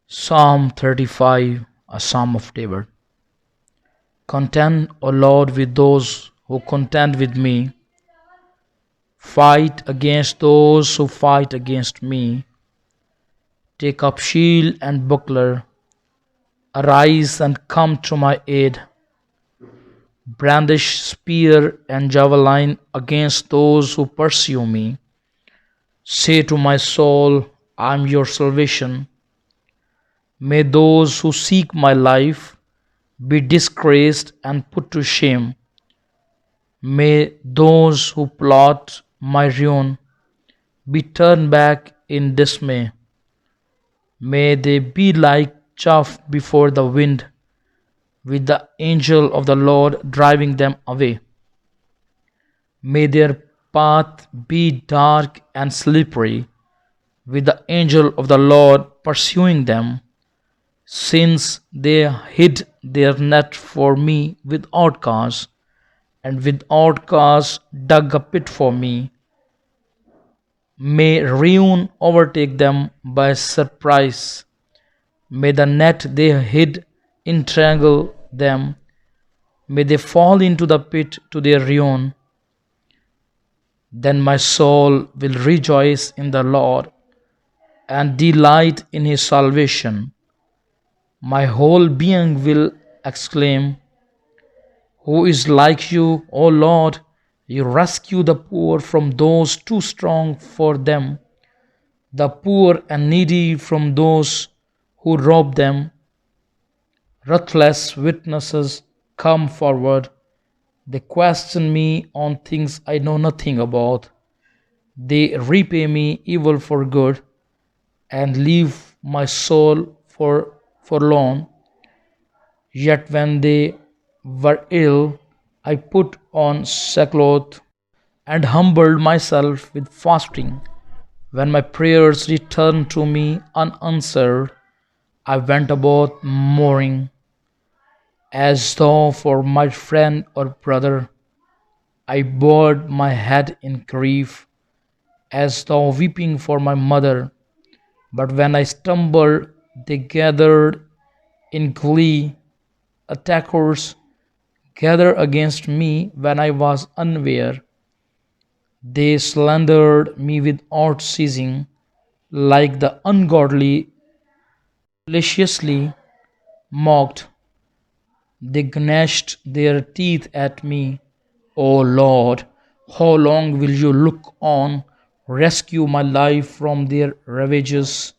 Psalm 35, a psalm of David. Contend, O Lord, with those who contend with me. Fight against those who fight against me. Take up shield and buckler. Arise and come to my aid. Brandish spear and javelin against those who pursue me. Say to my soul, I am your salvation. May those who seek my life be disgraced and put to shame. May those who plot my ruin be turned back in dismay. May they be like chaff before the wind, with the angel of the Lord driving them away. May their path be dark and slippery, with the angel of the Lord pursuing them, since they hid their net for me without cause, and without cause dug a pit for me. May ruin overtake them by surprise. May the net they hid entangle them. May they fall into the pit to their ruin. Then my soul will rejoice in the Lord and delight in his salvation. My whole being will exclaim, Who is like you, O Lord? You rescue the poor from those too strong for them, the poor and needy from those who rob them. Ruthless witnesses come forward. They question me on things I know nothing about. They repay me evil for good and leave my soul forlorn. Yet when they were ill, I put on sackcloth and humbled myself with fasting. When my prayers returned to me unanswered, I went about mourning, as though for my friend or brother. I bowed my head in grief, as though weeping for my mother. But when I stumbled, they gathered in glee. Attackers gathered against me when I was unaware. They slandered me without ceasing, like the ungodly maliciously mocked. They gnashed their teeth at me. O Lord, how long will you look on? Rescue my life from their ravages,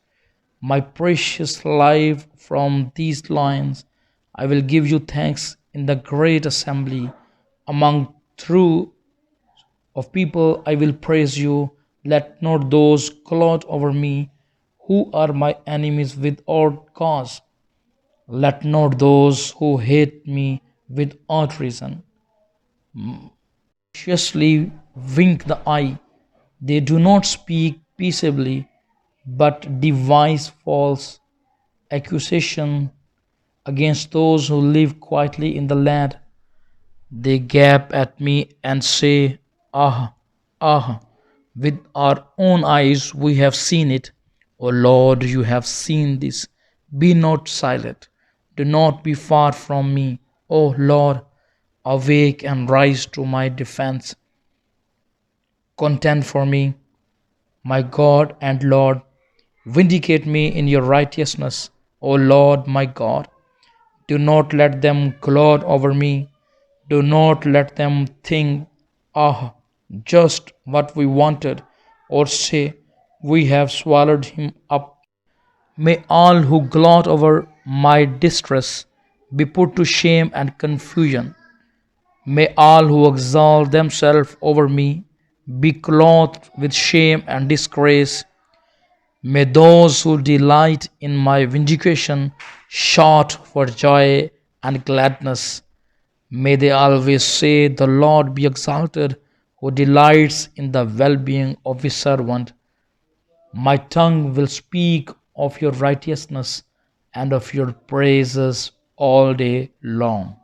my precious life from these lions. I will give you thanks in the great assembly. Among true of people I will praise you. Let not those gloat over me who are my enemies without cause. Let not those who hate me without reason maliciously wink the eye. They do not speak peaceably, but devise false accusation against those who live quietly in the land. They gap at me and say, Ah, ah, with our own eyes we have seen it. O Lord, you have seen this. Be not silent. Do not be far from me. O Lord, awake and rise to my defense. Contend for me, my God and Lord. Vindicate me in your righteousness, O Lord my God. Do not let them gloat over me. Do not let them think, Ah, just what we wanted, or say, We have swallowed him up. May all who gloat over my distress be put to shame and confusion. May all who exalt themselves over me be clothed with shame and disgrace. May those who delight in my vindication shout for joy and gladness. May they always say, The Lord be exalted, who delights in the well-being of his servant. My tongue will speak of your righteousness and of your praises all day long.